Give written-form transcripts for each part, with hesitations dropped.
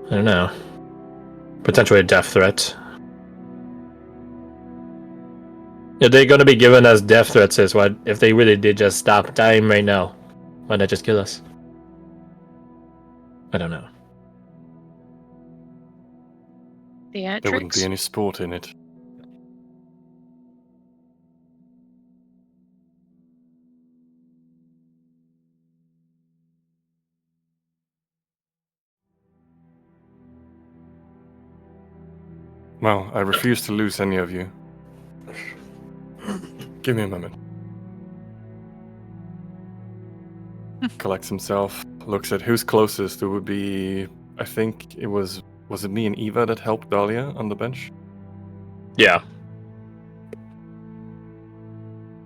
I don't know. Potentially a death threat. If they're gonna be given us death threats, is what if they really did just stop time right now? Why not just kill us? I don't know. Theatrics? There wouldn't be any sport in it. Well, I refuse to lose any of you. Give me a moment. Collects himself, looks at who's closest. It would be, I think it was it me and Eva that helped Dahlia on the bench? Yeah.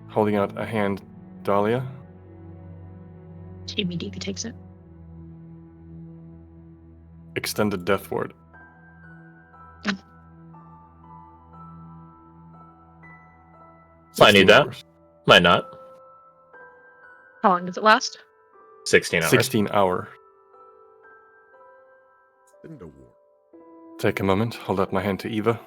Holding out a hand, Dahlia. Jamie Deacon takes it. Extended death ward. Might need that. Hours. Might not. How long does it last? 16 hours. 16 hour. Take a moment, hold out my hand to Eva.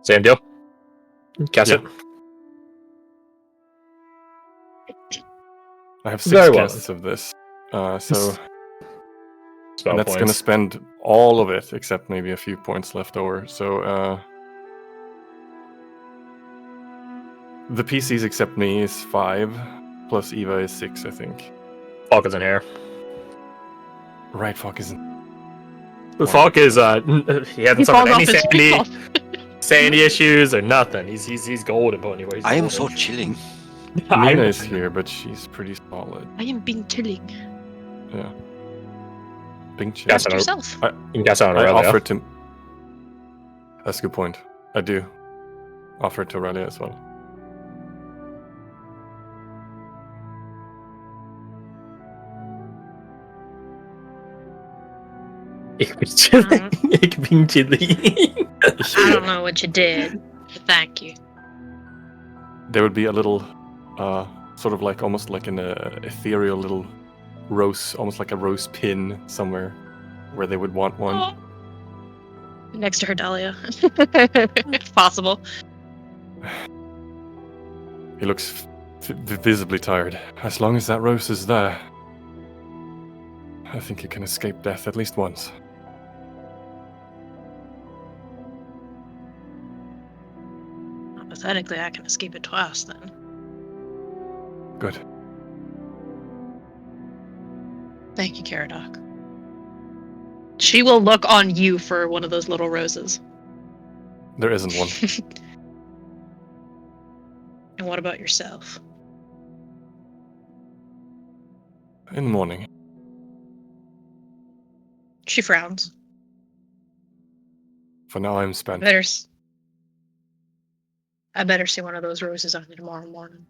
Same deal. Cast Yeah. it. I have 6 Very well. casts of this. So Spell and that's points. going to spend all of it, except maybe a few points left over. So the PCs except me is 5, plus Eva is 6, I think. Falk isn't here. Right, fuck isn't. The Falk is he hasn't suffered any his sandy issues or nothing. He's golden, but anyway. I am so chilling. Mina is here, but she's pretty solid. I am being chilling. Yeah. Bing chill. Yes, Ask I yourself. You can guess on I Aurelia. offered to. That's a good point. I do. Offer it to Aurelia as well. Ik ben chilling. Ik ben chilling. I don't know what you did, but thank you. There would be a little, sort of like almost like an ethereal little rose, almost like a rose pin somewhere where they would want one. Oh. Next to her Dahlia. If possible. He looks visibly tired. As long as that rose is there, I think he can escape death at least once. Hypothetically, I can escape it twice then. Good. Thank you, Caradoc. She will look on you for one of those little roses. There isn't one. And what about yourself? In the morning. She frowns. For now, I'm spent. I better see one of those roses on you tomorrow morning.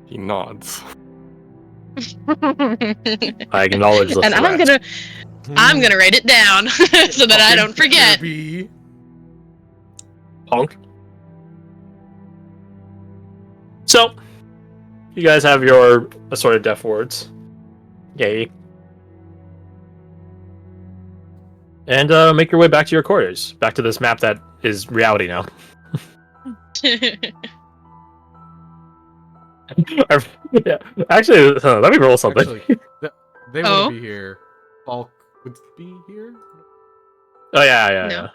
He nods. I acknowledge the And threat. I'm gonna write it down so that I don't forget. Honk. So, you guys have your assorted death words. Yay. And make your way back to your quarters. Back to this map that is reality now. Yeah. Actually, let me roll something. Actually, they wouldn't be here. Falk would be here? Oh, yeah. No.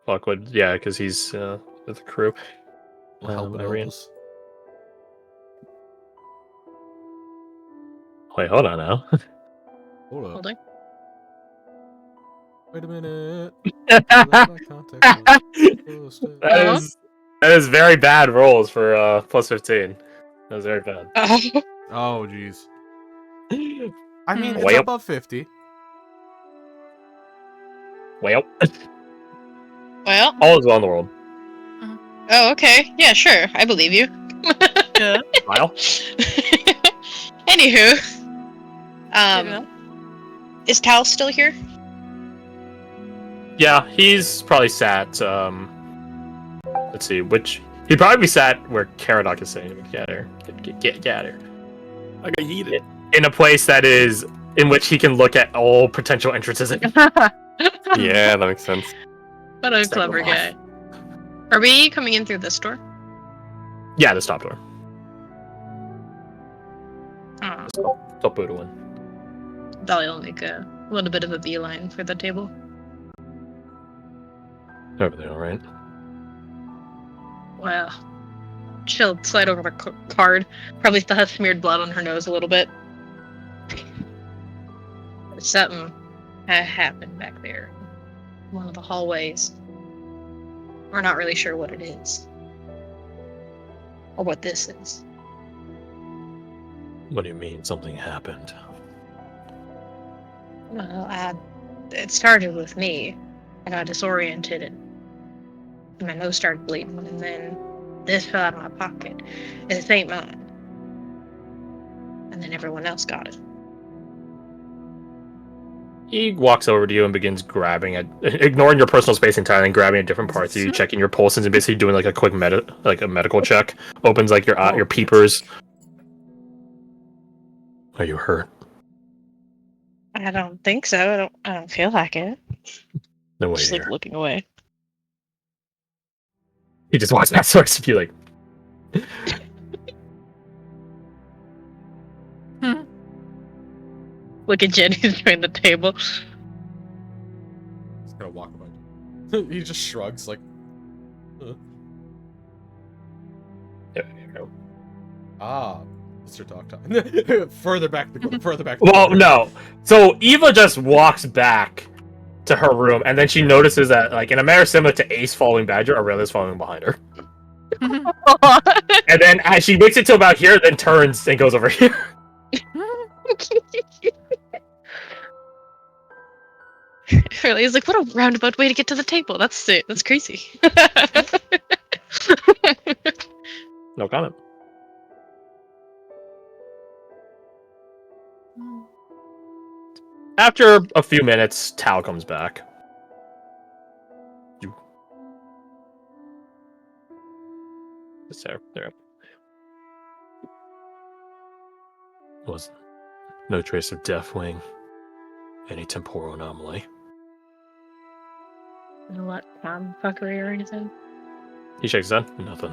Fuck would, yeah, because he's with the crew. Will help it Irene. us. Wait, hold on now. Hold up. Holding. Wait a minute. That is very bad rolls for plus 15. That was very bad. Oh, jeez. I mean, it's Well. above 50. Well, Well. all is well in the world. Oh, okay. Yeah, sure. I believe you. Smile. Anywho, is Tal still here? Yeah, he's probably sat. Let's see, he'd probably be sat where Caradoc is saying, "Get her, get her." I got heated. In a place that is in which he can look at all potential entrances. Yeah, that makes sense. What a Set clever them off. guy. Are we coming in through this door? Yeah, the stop door. Oh, Top Buddha one. Dolly will make a little bit of a beeline for the table. Over there, all right. Well, she'll slide over the card. Probably still has smeared blood on her nose a little bit. Something happened back there. One of the hallways. We're not really sure what it is. Or what this is. What do you mean something happened? Well, it started with me. I got disoriented and my nose started bleeding, and then this fell out of my pocket. And this ain't mine. And then everyone else got it. He walks over to you and begins grabbing it, ignoring your personal space entirely, and grabbing at different parts of you, checking your pulses and basically doing like a quick medical check. Opens like your peepers. Are you hurt? I don't think so. I don't feel like it. No way. Just like looking away. He just walks back towards you like. Look at Jen who's behind the table. He's gonna walk by. He just shrugs like. There you go. Ah, Mr. Dog Time. Further back. Further back. Well, no. So Eva just walks back to her room, and then she notices that, like, in a manner similar to Ace following Badger, Aurelia's following behind her. And then as she makes it to about here, then turns and goes over here. He's like, what a roundabout way to get to the table. That's it. That's crazy. No comment. After a few minutes, Tao comes back. It's there. Was no trace of Deathwing. Any temporal anomaly. No what? Fuckery or anything? He shakes his head. Nothing.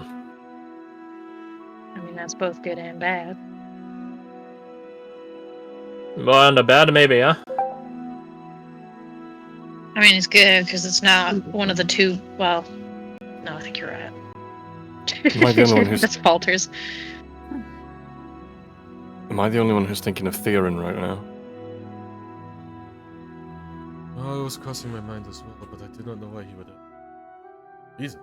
I mean, that's both good and bad. Well, on the bad, maybe, huh? I mean, it's good because it's not one of the two. Well, no, I think you're right. Am I the only one who's- That's falters. Am I the only one who's thinking of Theron right now? Oh, it was crossing my mind as well, but I did not know why he would have. Reason.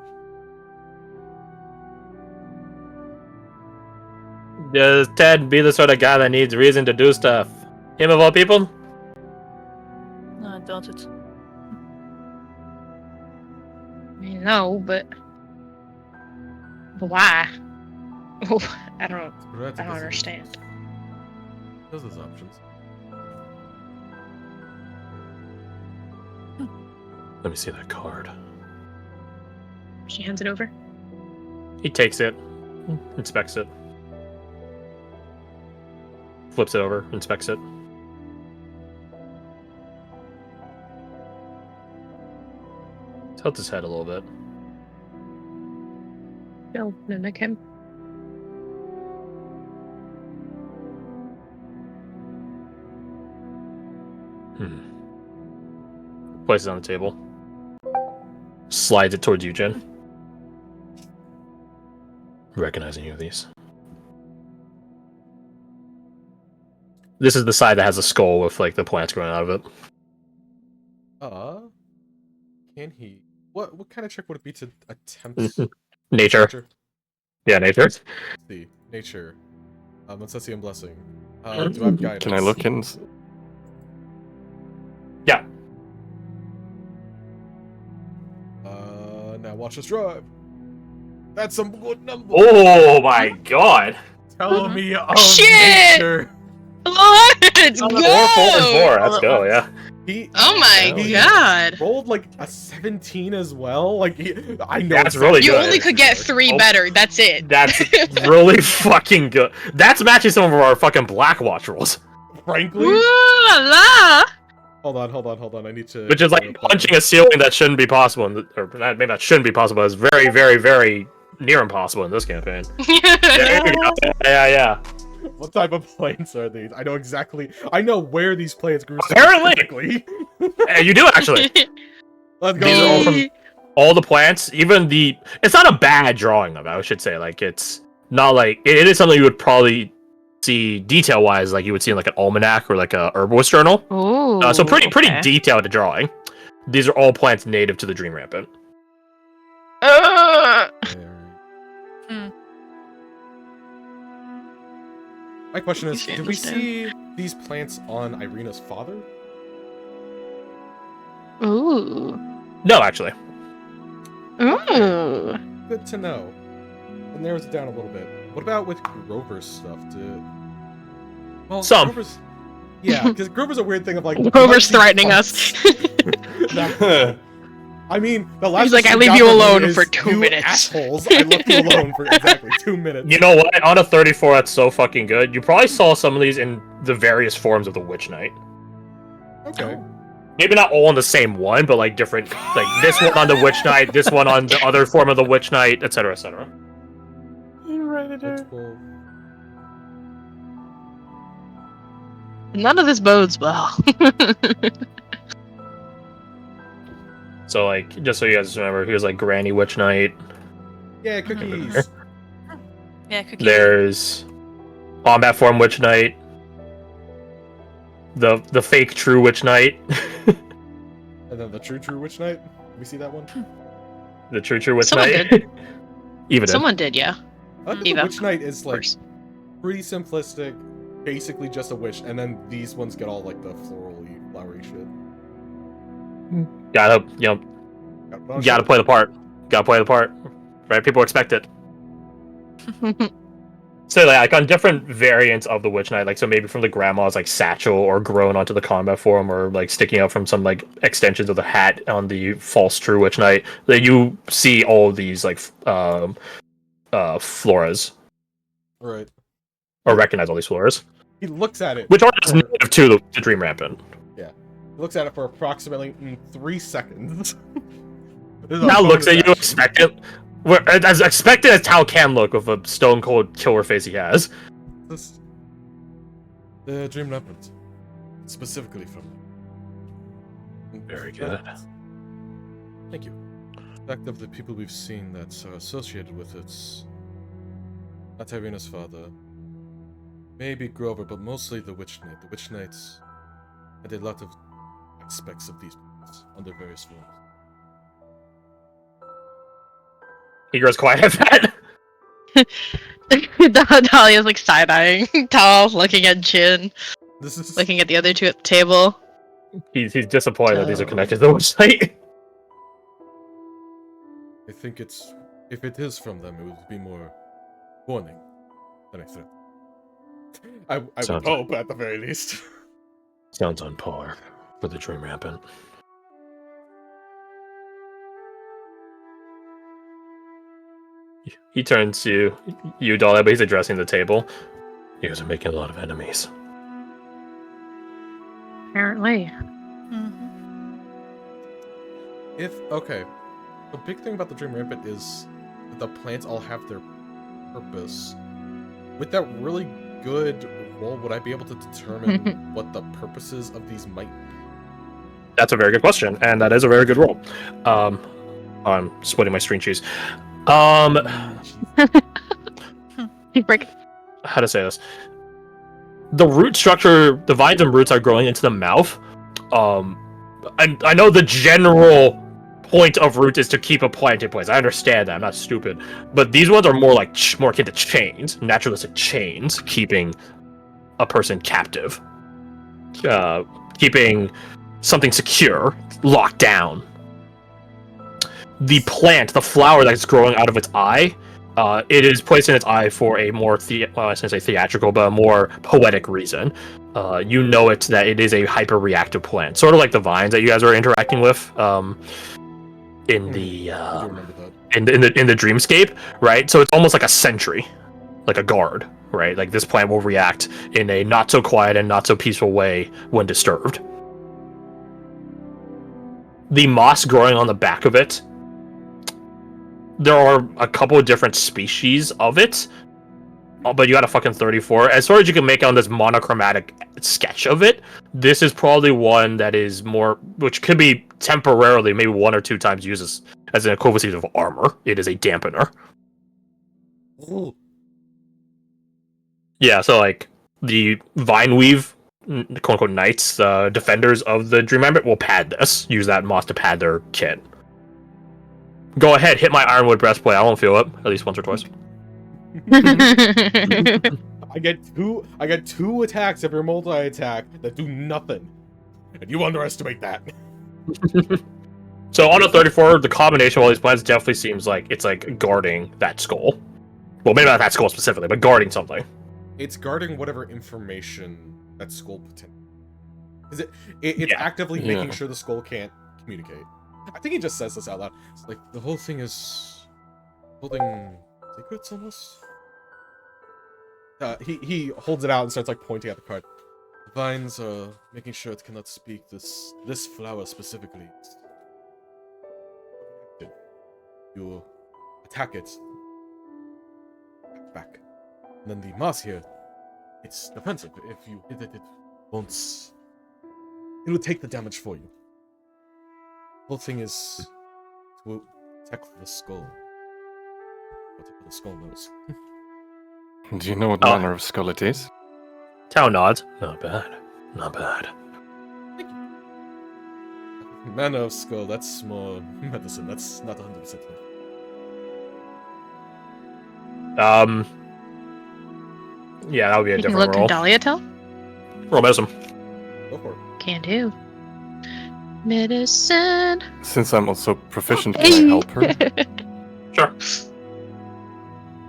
Does Ted be the sort of guy that needs reason to do stuff? Him of all people? No, I doubt it. I mean, no, but why? I don't understand. Those are options. Let me see that card. She hands it over. He takes it, inspects it, flips it over, inspects it. Tilts his head a little bit. She'll mimic him. Places it on the table. Slides it towards you, Jen. Recognizing you of these. This is the side that has a skull with like the plants growing out of it. Can he? What kind of check would it be to attempt Nature. Yeah, nature. Let's see, nature. Let's see, I'm blessing. Do I have guidance? Can I look in? Yeah. Now watch us drive. That's some good number. Oh my god! Tell me of Shit! nature. Let's go! 4, 4, and 4. Let's go, yeah. Oh my he god! rolled like a 17 as well. Like I know That's really You good. only could get 3 Oh. better. That's it. That's really fucking good. That's matching some of our fucking Blackwatch rolls. Frankly, Ooh la la! hold on. I need to. Which is like punching a ceiling that shouldn't be possible, or maybe that shouldn't be possible. It's very, very, very near impossible in this campaign. There you go. Yeah. What type of plants are these? I know exactly. I know where these plants grew. Apparently. specifically. You do actually. Let's These are all go. from all the plants. Even the. It's not a bad drawing of it, I should say. Like it's not like it is something you would probably see detail wise, like you would see in like an almanac or like a herbalist journal. Ooh. So pretty okay. detailed drawing. These are all plants native to the Dream Rampant. My question is, You did we understand. see these plants on Irina's father? Ooh. No, actually. Ooh. Good to know. It narrows it down a little bit. What about with Grover's stuff? Well, Some. Grover's... Yeah, because Grover's a weird thing of like... Grover's you might see threatening parts. Huh. I mean, the last He's like, person I leave got you from alone is, for 2 "You minutes." assholes, I left you alone for exactly 2 minutes. You know what? On a 34, that's so fucking good. You probably saw some of these in the various forms of the Witch Knight. Okay. Maybe not all on the same one, but like different. Like this one on the Witch Knight, this one on the other form of the Witch Knight, etc., etc. Multiple... None of this bodes well. So like, just so you guys remember, here's like Granny Witch Knight. Yeah, cookies. Yeah, cookies. There's Combat Form Witch Knight. The fake true Witch Knight. And then the true Witch Knight. Did we see that one? The true Witch Someone Knight. did. Even Someone did, yeah. I think Eva. the Witch Knight is Of like course. pretty simplistic, basically just a witch, and then these ones get all like the floral-y, flowery shit. gotta gotta play the part. Gotta play the part. Right? People expect it. So like on different variants of the Witch Knight, like so maybe from the grandma's like satchel or grown onto the combat form or like sticking out from some like extensions of the hat on the false true Witch Knight, that you see all of these like floras. Right. Or recognize all these floras. He looks at it. Which are just native to the Dream Rampant. He looks at it for approximately 3 seconds. There's a Now looks at bonus you action. expectant. As expected as Tao can look with a stone cold killer face he has. This, the Dream Rampant, specifically from. Very good. Thank you. The fact of the people we've seen that are associated with it's not Irina's father, maybe Grover, but mostly the Witch Knight. The Witch Knights had a lot of aspects of these plants under various forms. He grows quiet at that. Dahlia's like side-eyeing Tal, looking at Jin, This is looking at the other two at the table. He's disappointed that these are connected to the website. I think it's if it is from them, it would be more warning than a threat. I would Sounds- hope at the very least. Sounds on par for the Dream Rampant. He turns to you, Dahlia, but he's addressing the table. You guys are making a lot of enemies. Apparently. Mhm. Okay, the big thing about the Dream Rampant is that the plants all have their purpose. With that really good roll, would I be able to determine what the purposes of these might be? That's a very good question, and that is a very good roll. I'm splitting my string cheese. Break. How to say this? The root structure, the vines and roots are growing into the mouth. And I know the general point of root is to keep a plant in place. I understand that. I'm not stupid. But these ones are more like more akin to chains, naturalistic chains, keeping a person captive, keeping something secure, locked down. The plant, the flower that's growing out of its eye, It is placed in its eye for a more well, I shouldn't say theatrical, but a more poetic reason. You know it that it is a hyper-reactive plant, sort of like the vines that you guys were interacting with in the I do remember that. in the dreamscape, right? So it's almost like a sentry, like a guard, right? Like this plant will react in a not so quiet and not so peaceful way when disturbed. The moss growing on the back of it, there are a couple of different species of it, but you got a fucking 34. As far as you can make on this monochromatic sketch of it, this is probably one that is more, which could be temporarily, maybe 1 or 2 times used as an equivalency of armor. It is a dampener. Ooh. Yeah, so like the Vineweave, quote unquote, knights, defenders of the Dream Ambit will pad this, use that moss to pad their kit. Go ahead, hit my Ironwood breastplate. I won't feel it at least once or twice. I get two attacks every multi-attack that do nothing. And you underestimate that. So on a 34, the combination of all these plans definitely seems like it's like guarding that skull. Well, maybe not that skull specifically, but guarding something. It's guarding whatever information that skull potential. Is it's actively making sure the skull can't communicate. I think he just says this out loud. It's like the whole thing is holding secrets almost. He holds it out and starts like pointing at the card. The vines are making sure it cannot speak this flower specifically. You attack it. Back. And then the moss here, it's defensive. If you hit it, it won't. It will take the damage for you. The whole thing is to attack the skull. What the skull knows. Do you know what manner of skull it is? Tau nods. Not bad. Not bad. Manner of skull, that's more medicine. That's not 100%. Yeah, that would be a You can different look roll. in Dahlia tell? Roll medicine. Go for it. Can do. Medicine. Since I'm also proficient, can I help her? Sure.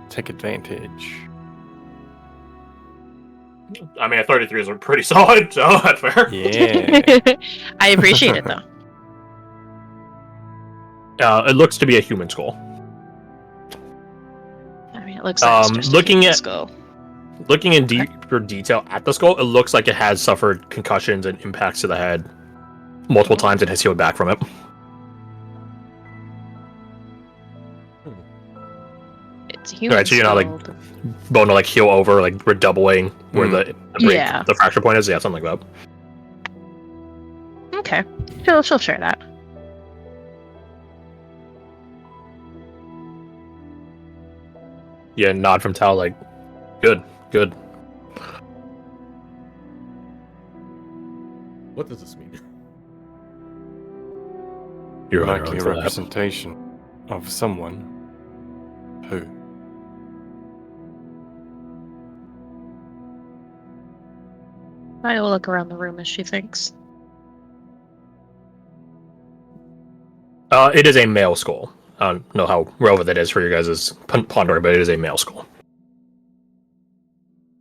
Take advantage. I mean, a 33 is pretty solid, so that's fair. Yeah. I appreciate it though. It looks to be a human skull. I mean, it looks like it's just looking a at- skull. Looking in deeper detail at the skull, it looks like it has suffered concussions and impacts to the head multiple times and has healed back from it. It's a human Right, so you're not, like, skull. Bone to like heal over, like redoubling where the Yeah. the fracture point is. Yeah, something like that. Okay, she'll share that. Yeah, nod from Tao, like, good. What does this mean? You're Likely a for that. representation of someone. Who? I will look around the room as she thinks. It is a male skull. I don't know how relevant that is for you guys' pondering, but it is a male skull.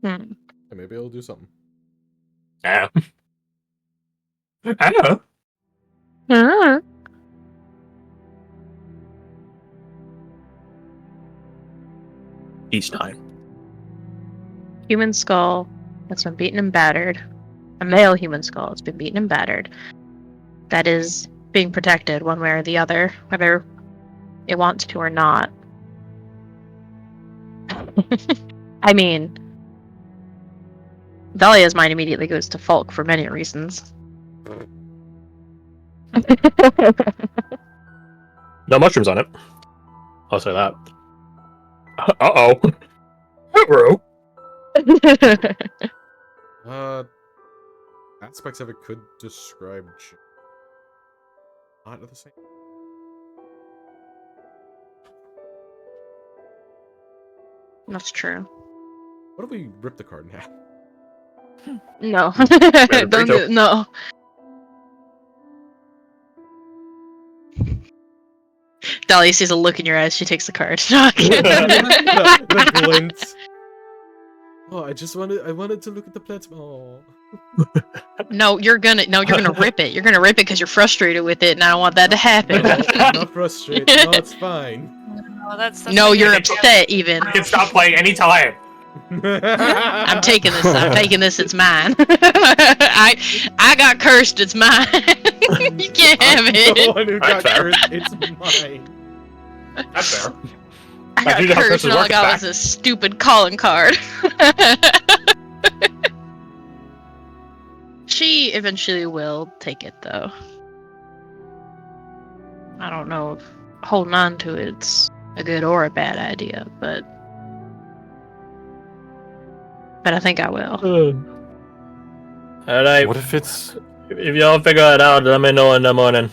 Hmm. Hey, maybe it'll do something. Yeah. I don't know. Ah. Each time. Human skull that's been beaten and battered. A male human skull that's been beaten and battered. That is being protected one way or the other, whether it wants to or not. I mean, Dahlia's mind immediately goes to Falk for many reasons. No mushrooms on it. I'll say that. Uh-oh. Bro. Aspects of it could describe not at the same. That's true. What if we rip the card in half? No. Better Don't do, no. Dahlia sees a look in your eyes. She takes the card. the glint. Oh, I wanted to look at the plants. Oh. No, you're gonna rip it. You're gonna rip it because you're frustrated with it, and I don't want that to happen. No, I'm not frustrated. No, it's fine. Oh, that's No, like you're a- upset even. I can stop playing anytime. I'm taking this. I'm taking this. It's mine. I got cursed. It's mine. You can't have The it. one who That's got fair. cursed, it's mine. That's fair. I got do know how cursed, curses and all I work, got back. was a stupid calling card. She eventually will take it, though. I don't know if holding on to it's a good or a bad idea, but I think I will. Alright, What if it's... if y'all figure it out, let me know in the morning.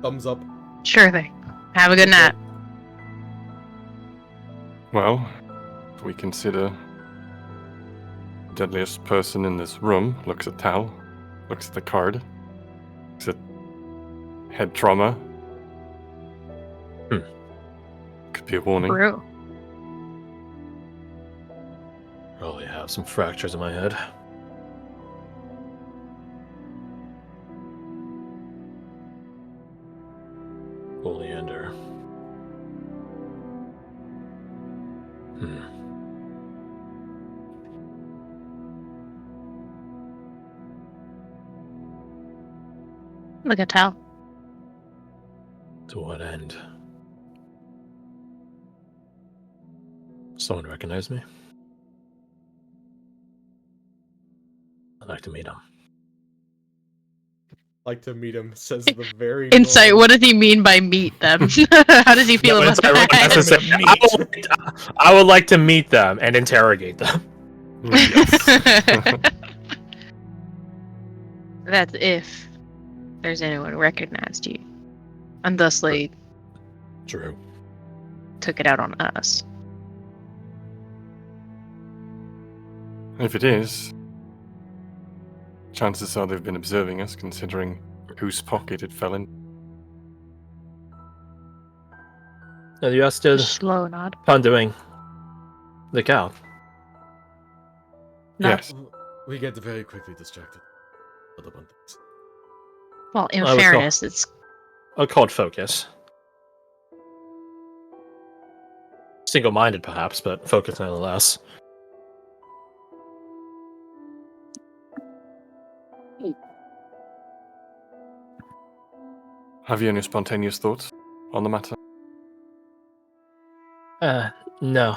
Thumbs up. Sure thing. Have a good night. Well, if we consider the deadliest person in this room looks at Tal, looks at the card, looks at head trauma. Could be a warning. Brew. Probably have some fractures in my head. Oleander. Look at Tal. To what end? Someone recognize me? I'd like to meet him. Like to meet him, says the very Insight. normal- What does he mean by meet them? How does he feel No, about insight, right, that? that's the same. I would like to meet them and interrogate them. Yes. That's if there's anyone who recognized you, and thusly True. took it out on us. If it is, chances are they've been observing us, considering whose pocket it fell in. And you are still Slow nod. pondering the cow. No. Yes. We get very quickly distracted. Other one things. Well, in I would call- fairness, it's Occult focus. Single-minded, perhaps, but focus nonetheless. Have you any spontaneous thoughts on the matter? No.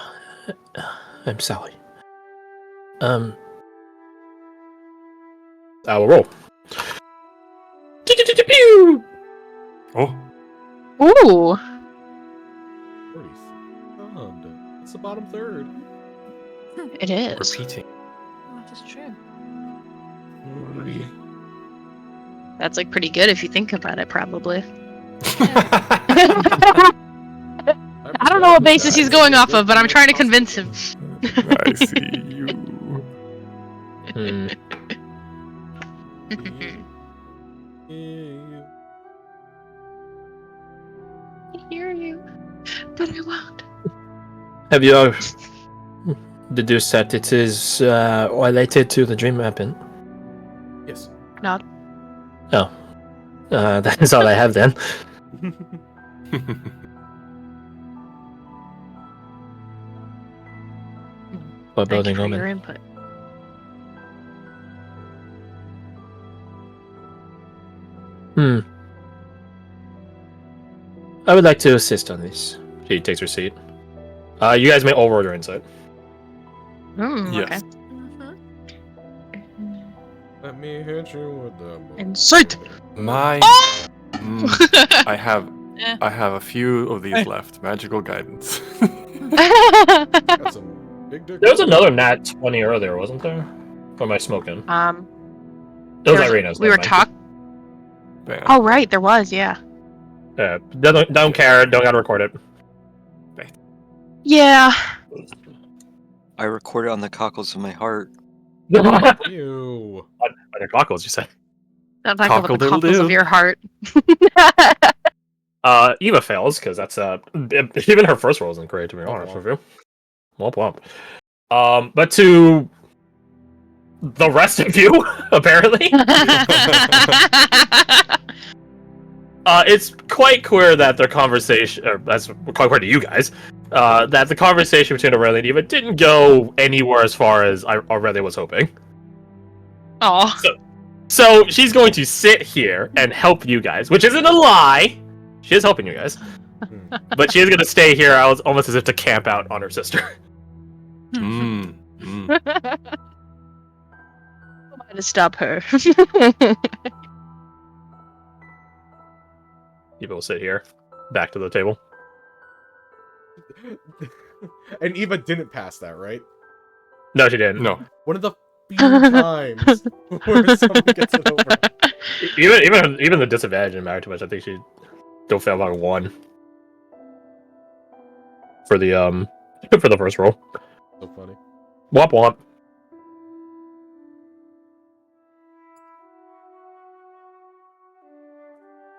I'm sorry. I will roll. Oh, ooh. 33rd. It's the bottom third. It is. repeating. Oh, that is true. That's like pretty good if you think about it, probably. I don't know what basis he's going off of, but I'm trying to convince him. I see you. Hmm. I hear you, but I won't. Have you deduced that it is related to the dream mapping? Yes. Nod. Oh. That is all I have then. What Thank you building for I'm your in? input. I would like to assist on this. She takes her seat. You guys may all roll your insight. Yes. Okay. Let me hit you with the Insight. My. Oh! I have. Yeah. I have a few of these left. Magical guidance. Got some big dick. There was another nat 20 earlier, wasn't there? Or am I smoking? It was There's- Irina's. we were never mind. talking. Bam. Oh right, there was. Yeah. Don't care. Don't gotta record it. Yeah. I recorded on the cockles of my heart. Ew. Other cockles, you said. Don't talk about the Cockle-diddle-doo. cockles of your heart. Eva fails because that's even her first roll isn't great, to be honest with you. Womp womp. But to the rest of you, apparently, it's quite clear that their conversation, or that's quite clear to you guys, that the conversation between Aurelia and Eva didn't go anywhere as far as Aurelia was hoping. Aw. So she's going to sit here and help you guys, which isn't a lie. She is helping you guys. But she is going to stay here almost as if to camp out on her sister. Mm. Mm. Trying to stop her. Eva will sit here, back to the table. And Eva didn't pass that, right? No, she didn't. No. One of the few times where someone gets it over. Even the disadvantage didn't matter too much. I think she don't fail by 1 for the for the first roll. So funny. Womp womp.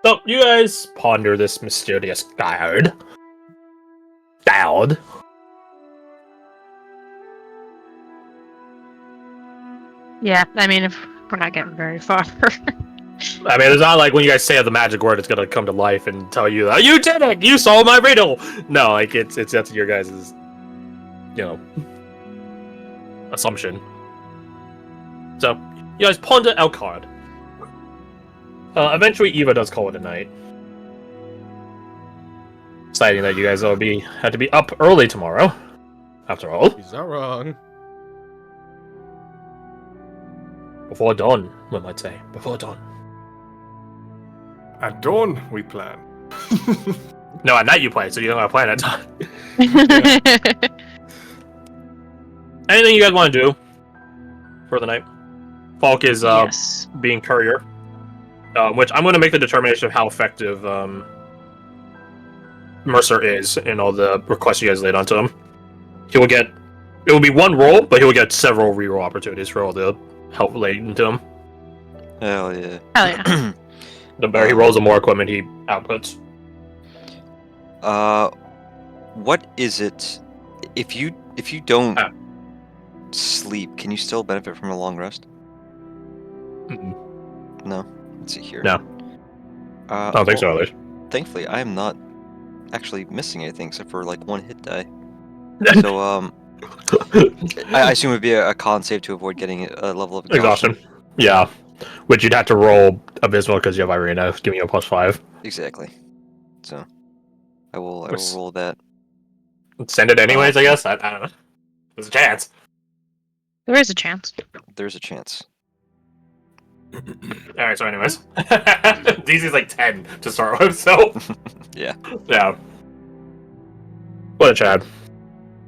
So you guys ponder this mysterious cloud. Yeah, I mean, if we're not getting very far. I mean, it's not like when you guys say the magic word, it's gonna come to life and tell you that you did it, you solved my riddle. No, like it's that's your guys' assumption. So you guys ponder Elcard. Eventually, Eva does call it a night, citing that you guys had to be up early tomorrow. After all, He's not wrong. before dawn, one might say, before dawn. At dawn, we plan. No, at night you play, so you don't have to plan at dawn. Anything you guys want to do for the night? Falk is Yes. being courier, which I'm going to make the determination of how effective Mercer is in all the requests you guys laid onto him. It will be 1 roll, but he will get several reroll opportunities for all the help laid into him. Hell yeah. Hell yeah. The better he rolls, the more equipment he outputs. What is it? If you don't Ah. sleep, can you still benefit from a long rest? Mm-mm. No. Let's see here. No. I don't think so, at least. Thankfully, I am not actually missing anything except for like 1 hit die. So I assume it would be a con save to avoid getting a level of exhaustion. Yeah. Which you'd have to roll abysmal because you have Irina giving you a +5. Exactly. So I will Which- roll that. Send it anyways, I guess. I don't know. There's a chance. There is a chance. There's a chance. Alright, so anyways. DC's like 10 to start with, so. Yeah. Yeah. What a Chad.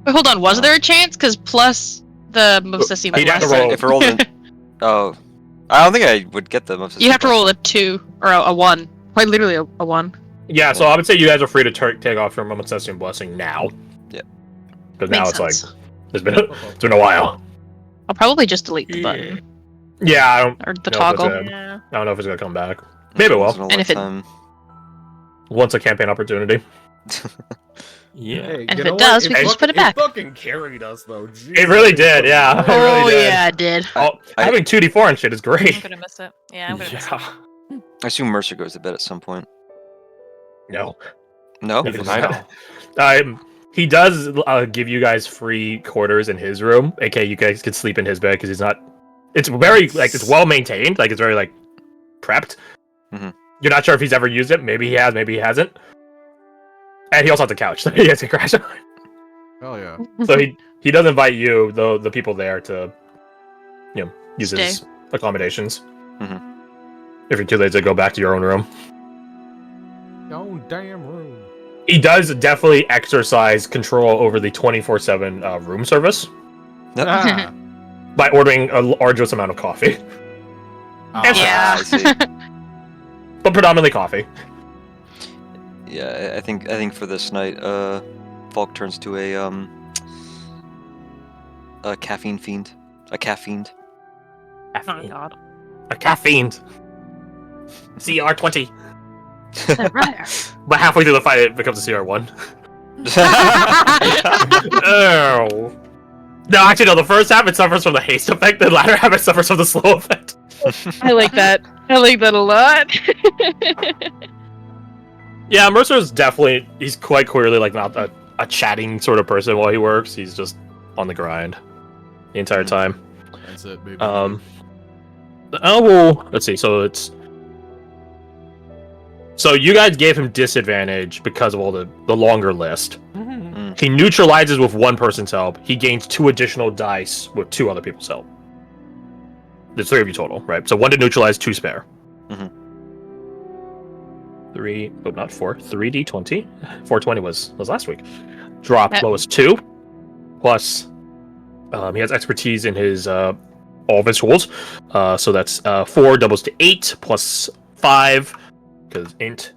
Wait, hold on. Was there a chance? Because plus the Mobsessi He'd have to blessing. roll. If it rolled in, oh, I don't think I would get the most. You have to roll a 2 or a 1. Quite literally a 1. Yeah, so I would say you guys are free to take off your Mobsessi blessing now. Yeah. Because now Makes it's sense. like, it's been a while. I'll probably just delete the button Yeah, I don't or the know if toggle. it's Yeah. I don't know if it's gonna come back. Maybe it will. And if it- Once a campaign opportunity. Yeah. Hey, And you if know it what? does, we can just put it back. It fucking carried us, though. It really did, yeah. It really Oh did. yeah, it did. Having 2d4 and shit is I'm great. gonna miss it. Yeah, I'm gonna miss it. Yeah. I assume Mercer goes to bed at some point. No. No. He Even does I not. He does give you guys free quarters in his room. Okay, you guys can sleep in his bed because he's not. It's very it's well maintained. Like it's very prepped. Mhm. You're not sure if he's ever used it. Maybe he has. Maybe he hasn't. And he also has a couch that he has to crash on. Hell yeah. So he does invite you, the people there, to use Stay. his accommodations. Mhm. If you're too late to go back to your own room. Your own damn room. He does definitely exercise control over the 24/7 room service Ah. by ordering a arduous amount of coffee, Yeah. I see. but predominantly coffee. Yeah, I think for this night, Falk turns to a caffeine fiend. A caffeine. Oh god. A caffeine. CR20. But halfway through the fight, it becomes a CR1. Oh. No, actually, no. The first half it suffers from the haste effect. The latter half it suffers from the slow effect. I like that. I like that a lot. Yeah, Mercer's he's quite clearly like not a chatting sort of person while he works. He's just on the grind the entire time. That's it, baby. Oh well, let's see. So you guys gave him disadvantage because of all the longer list. He neutralizes with one person's help. He gains 2 additional dice with 2 other people's help. There's 3 of you total, right? So 1 to neutralize, 2 spare. 3, oh, not 4. 3d20. 420 was last week. Drop lowest 2. Plus, he has expertise in his all of his tools. So that's 4 doubles to 8 plus 5 because int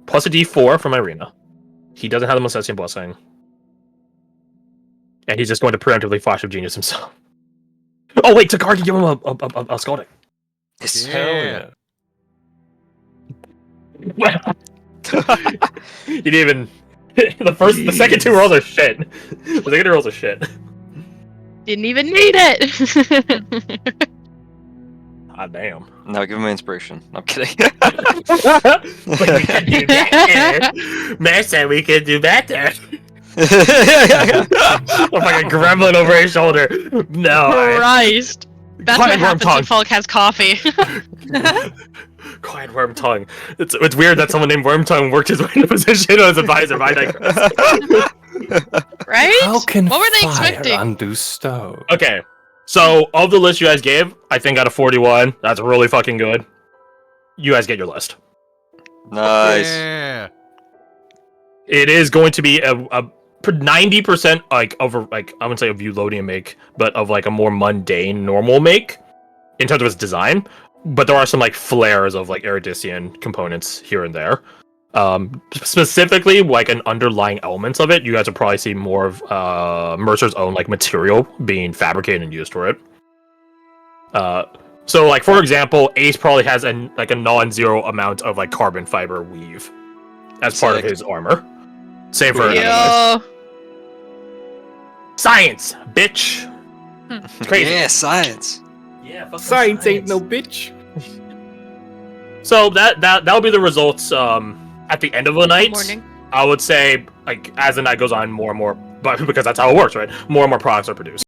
plus a d4 from Irina. He doesn't have the Mosesian blessing, and he's just going to preemptively flash of genius himself. Oh wait, Takar can give him a scalding. Hell yeah. He didn't even. The second 2 rolls are shit. The second 2 rolls are shit. Didn't even need it. Ah, damn. Now give him an inspiration. I'm kidding. But we can do better. Man said we could do better. I'm like a gremlin over his shoulder. No. Christ. That's what happens when Falk has coffee. Quiet Wormtongue. It's weird that someone named Wormtongue worked his way into position as advisor. I digress. Right? How can what were they fire expecting? undo stone? Okay. So, of the list you guys gave, I think out of 41, that's really fucking good. You guys get your list. Nice. Yeah. It is going to be a 90% I wouldn't say of Eulodia make, but of like a more mundane normal make in terms of its design. But there are some like flares of like Erudition components here and there. Specifically, like an underlying elements of it, you guys will probably see more of Mercer's own like material being fabricated and used for it. So like for example, Ace probably has a non-zero amount of like carbon fiber weave as part of his armor. Same for science, bitch. It's crazy. Yeah, science. Yeah, Science ain't no bitch. So that'll be the results at the end of the night. Morning. I would say like as the night goes on, more and more, but because that's how it works, right? More and more products are produced.